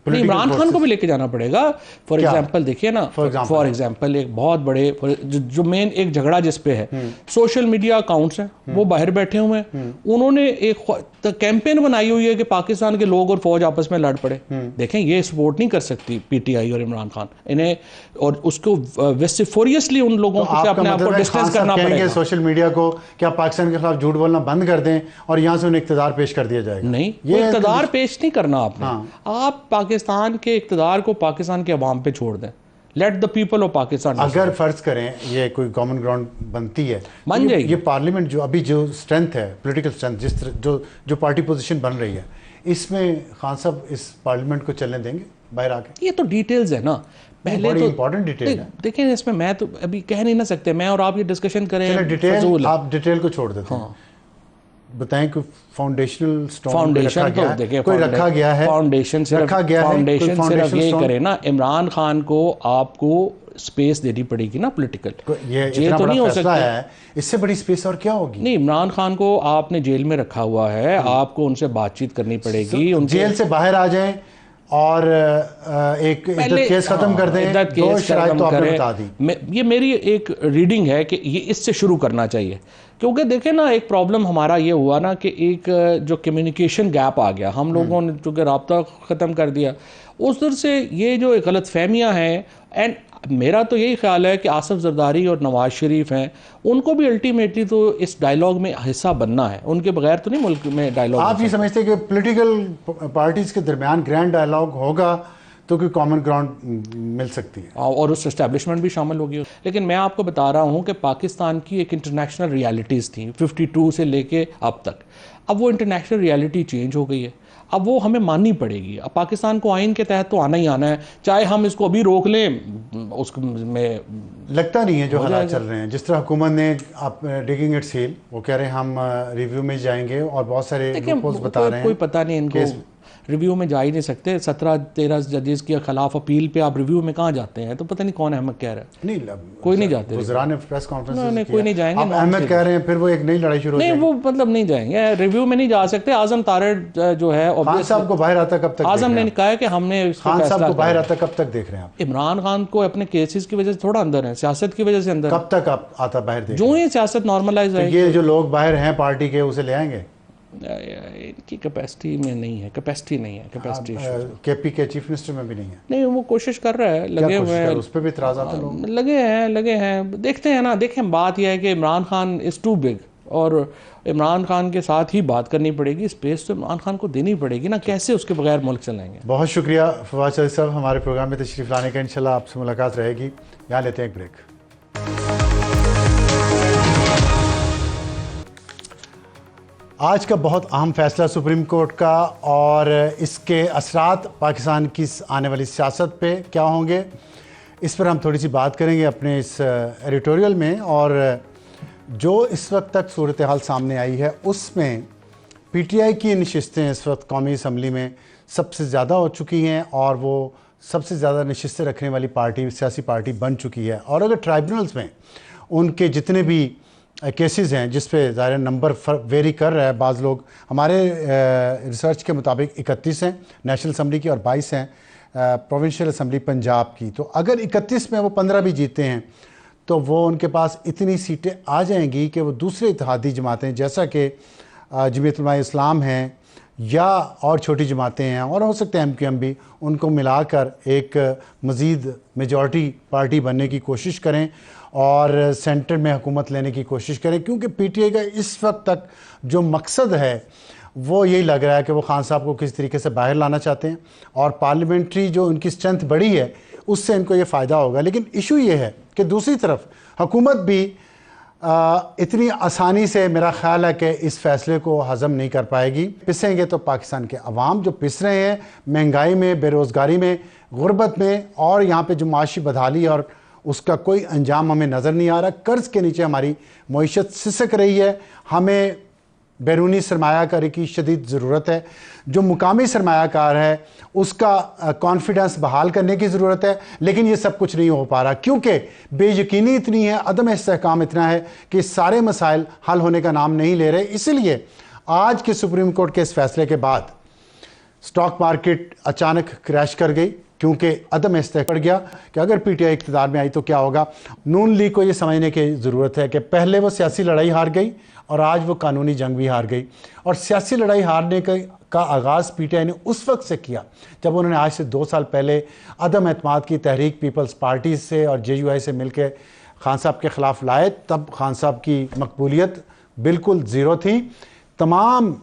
इमरान खान को भी लेके जाना पड़ेगा। फॉर एग्जाम्पल देखिए ना, फॉर एग्जाम्पल एक बहुत बड़े जो मेन एक झगड़ा जिस पे है, सोशल मीडिया अकाउंट्स हैं, वो बाहर बैठे हुए हैं, उन्होंने एक कैंपेन बनाई हुई है कि पाकिस्तान के लोग और फौज आपस में लड़ पड़े। देखें ये सपोर्ट नहीं कर सकती पीटीआई और इमरान खान इन्हें, और उसको वेस्टिफोरियसली उन लोगों को अपने आप को डिस्टेंस करना पड़ेगा। सोशल मीडिया को क्या पाकिस्तान के खिलाफ झूठ बोलना बंद कर दें और यहाँ से उन्हें इक़्तिदार पेश कर दिया जाएगा? नहीं, ये इक़्तिदार पेश नहीं करना आपने। आप पाकिस्तान के इक़्तिदार को पाकिस्तान के अवाम पे छोड़ दें। Let the people of Pakistan. अगर फर्ज करें ये कोई कॉमन ग्राउंड बनती है, बन जाएगी। ये पार्लियामेंट जो अभी जो स्ट्रेंथ है, पॉलिटिकल स्ट्रेंथ, जिस तरह जो पार्टी पोजीशन बन रही है, इसमें खान साहब इस पार्लियामेंट को चलने देंगे बाहर आके? ये तो डिटेल्स है ना, पहले तो इंपॉर्टेंट डिटेल है। देखें इसमें मैं तो अभी कह नहीं ना सकते, मैं और आप ये डिस्कशन करें, डिटेल आप डिटेल को छोड़ देते हैं। बताएं कि फाउंडेशनल स्टोन फाउंडेशन तो देखिए कोई रखा गया है, फाउंडेशन सिर्फ ये करे ना, इमरान खान को आपको स्पेस देनी पड़ेगी ना पॉलिटिकल। ये तो नहीं हो सकता है, इससे बड़ी स्पेस और क्या होगी? नहीं, इमरान खान को आपने जेल में रखा हुआ है, आपको उनसे बातचीत करनी पड़ेगी, जेल से बाहर आ जाएं और एक इद्दत केस खत्म कर दें, दो शराइत तो आपने बता दी। ये मेरी एक रीडिंग है कि ये इससे शुरू करना चाहिए, क्योंकि देखें ना एक प्रॉब्लम हमारा ये हुआ ना कि एक जो कम्युनिकेशन गैप आ गया, हम लोगों ने चूँकि रब्ता ख़त्म कर दिया, उस दर से ये जो गलत फहमियाँ हैं। एंड मेरा तो यही ख्याल है कि आसिफ जरदारी और नवाज शरीफ हैं, उनको भी अल्टीमेटली तो इस डायलॉग में हिस्सा बनना है, उनके बगैर तो नहीं मुल्क में डायलॉग। आप ये समझते हैं कि पॉलिटिकल पार्टीज़ के दरमियान ग्रैंड डायलॉग होगा तो कोई कॉमन ग्राउंड मिल सकती है और उस एस्टेब्लिशमेंट भी शामिल होगी? लेकिन मैं आपको बता रहा हूँ कि पाकिस्तान की एक इंटरनेशनल रियलिटीज़ थी 52 से लेके अब तक, अब वो इंटरनेशनल रियलिटी चेंज हो गई है, अब वो हमें माननी पड़ेगी। अब पाकिस्तान को आइन के तहत तो आना ही आना है, चाहे हम इसको अभी रोक लें, उसमें लगता नहीं है जो हालात चल रहे हैं। जिस तरह हुकूमत ने आप डिगिंग इट्स हील, वो कह रहे हैं हम रिव्यू में जाएंगे और बहुत सारे लूपहोल्स बता रहे हैं। कोई पता नहीं इनको, रिव्यू में जा ही नहीं सकते। 17-13 जजेस के खिलाफ अपील पे आप रिव्यू में कहाँ जाते हैं? तो पता नहीं कौन अहमद कह रहा है। नहीं, कोई नहीं जाते। गुजरान ने प्रेस कॉन्फ्रेंस नहीं, कोई नहीं जाएंगे। अहमद कह रहे हैं फिर वो एक नई लड़ाई शुरू हो जाएगी। नहीं, वो मतलब नहीं जाएंगे, रिव्यू में नहीं जा सकते। आजम तारड़ जो है, खान साहब को बाहर आता कब तक? आजम ने कहा है कि हमने खान साहब को बाहर आता कब तक देख रहे हैं आप? इमरान खान को अपने केसेस की वजह से थोड़ा अंदर है, सियासत की वजह से अंदर। कब तक आप आता बाहर? जो ही सियासत नॉर्मलाइज है, ये जो लोग बाहर हैं पार्टी के, उसे ले आएंगे? इनकी कैपेसिटी में नहीं है, कैपेसिटी नहीं है, कैपेसिटी केपी के चीफ मिनिस्टर में भी नहीं है। नहीं, वो कोशिश कर रहा है, लगे हुए हैं, उस पर भी इतराज़ आते लोग लगे हैं। देखते हैं ना, देखें बात यह है कि Imran Khan is too big, और इमरान खान के साथ ही बात करनी पड़ेगी, स्पेस तो इमरान खान को देनी पड़ेगी ना, कैसे उसके बगैर मुल्क चलाएंगे। बहुत शुक्रिया फवाद चौधरी साहब हमारे प्रोग्राम में तशरीफ़ लाने का। इंशाल्लाह आपसे मुलाकात रहेगी। यहाँ लेते हैं एक ब्रेक। आज का बहुत अहम फैसला सुप्रीम कोर्ट का, और इसके असरात पाकिस्तान की आने वाली सियासत पे क्या होंगे, इस पर हम थोड़ी सी बात करेंगे अपने इस एडिटोरियल में। और जो इस वक्त तक सूरत हाल सामने आई है, उसमें पीटीआई की नशिस्तें इस वक्त कौमी असम्बली में सबसे ज़्यादा हो चुकी हैं, और वो सबसे ज़्यादा नशिस्तें रखने वाली पार्टी, सियासी पार्टी बन चुकी है। और अगर ट्राइब्यूनल्स में उनके जितने भी केसेस हैं जिस पे ज़ाहिर नंबर वेरी कर रहा है। बाज़ लोग, हमारे रिसर्च के मुताबिक 31 हैं नेशनल असम्बली की और 22 हैं प्रोविंशियल असम्बली पंजाब की। तो अगर 31 में वो 15 भी जीते हैं तो वो उनके पास इतनी सीटें आ जाएंगी कि वो दूसरे इत्तेहादी जमातें जैसा कि जमीयत उलमा इस्लाम हैं या और छोटी जमातें हैं और हो सकते हैं MQM भी, उनको मिलाकर एक मज़ीद मेजॉरिटी पार्टी बनने की कोशिश करें और सेंटर में हुकूमत लेने की कोशिश करें। क्योंकि PTI का इस वक्त तक जो मकसद है वो यही लग रहा है कि वो खान साहब को किसी तरीके से बाहर लाना चाहते हैं और पार्लियामेंट्री जो उनकी स्ट्रेंथ बढ़ी है उससे इनको ये फ़ायदा होगा। लेकिन इशू ये है कि दूसरी तरफ हुकूमत भी इतनी आसानी से मेरा ख्याल है कि इस फैसले को हज़म नहीं कर पाएगी। पिसेंगे तो पाकिस्तान के अवाम जो पिस रहे हैं महंगाई में, बेरोज़गारी में, गुर्बत में, और यहाँ पे जो माशी बदहाली और उसका कोई अंजाम हमें नज़र नहीं आ रहा। कर्ज़ के नीचे हमारी मईशत सिसक रही है। हमें बैरूनी सरमायाकारी की शदीद ज़रूरत है। जो मुकामी सरमायाकार है उसका कॉन्फिडेंस बहाल करने की ज़रूरत है। लेकिन ये सब कुछ नहीं हो पा रहा क्योंकि बेयकीनी इतनी है, अदम इस्तेहकाम इतना है कि सारे मसाइल हल होने का नाम नहीं ले रहे। इसलिए आज के सुप्रीम कोर्ट के इस फैसले के बाद स्टॉक मार्केट अचानक क्रैश कर गई क्योंकि अदम इस्तेहकाम पड़ गया कि अगर PTI इक़्तिदार में आई तो क्या होगा। नून लीग को ये समझने की ज़रूरत है कि पहले वो सियासी लड़ाई हार गई और आज वो कानूनी जंग भी हार गई। और सियासी लड़ाई हारने का आगाज़ PTI ने उस वक्त से किया जब उन्होंने आज से 2 साल पहले अदम एतमाद की तहरीक पीपल्स पार्टी से और JUI से मिलकर खान साहब के ख़िलाफ़ लाए। तब खान साहब की मकबूलियत बिल्कुल ज़ीरो थी। तमाम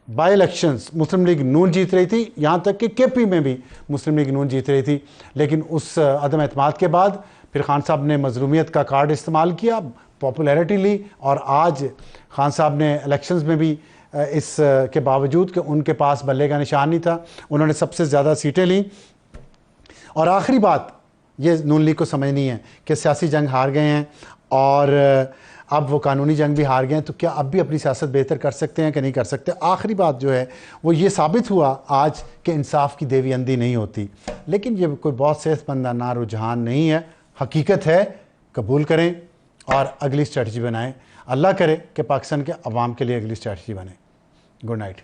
बाई इलेक्शंस मुस्लिम लीग नून जीत रही थी, यहाँ तक कि KP में भी मुस्लिम लीग नून जीत रही थी। लेकिन उस अदम एतमाद के बाद फिर खान साहब ने मजलूमियत का कार्ड इस्तेमाल किया, पॉपुलैरिटी ली, और आज खान साहब ने इलेक्शंस में भी इस के बावजूद कि उनके पास बल्ले का निशान नहीं था, उन्होंने सबसे ज़्यादा सीटें लीं। और आखिरी बात ये नून लीग को समझनी है कि सियासी जंग हार गए हैं और अब वो कानूनी जंग भी हार गए हैं, तो क्या अब भी अपनी सियासत बेहतर कर सकते हैं कि नहीं कर सकते। आखिरी बात जो है वो ये साबित हुआ आज कि इंसाफ की देवी अंधी नहीं होती। लेकिन ये कोई बहुत सेहतमंदाना रुझान नहीं है, हकीकत है, कबूल करें और अगली स्ट्रेटजी बनाएं। अल्लाह करे कि पाकिस्तान के अवाम के लिए अगली स्ट्रेटजी बने। Good night.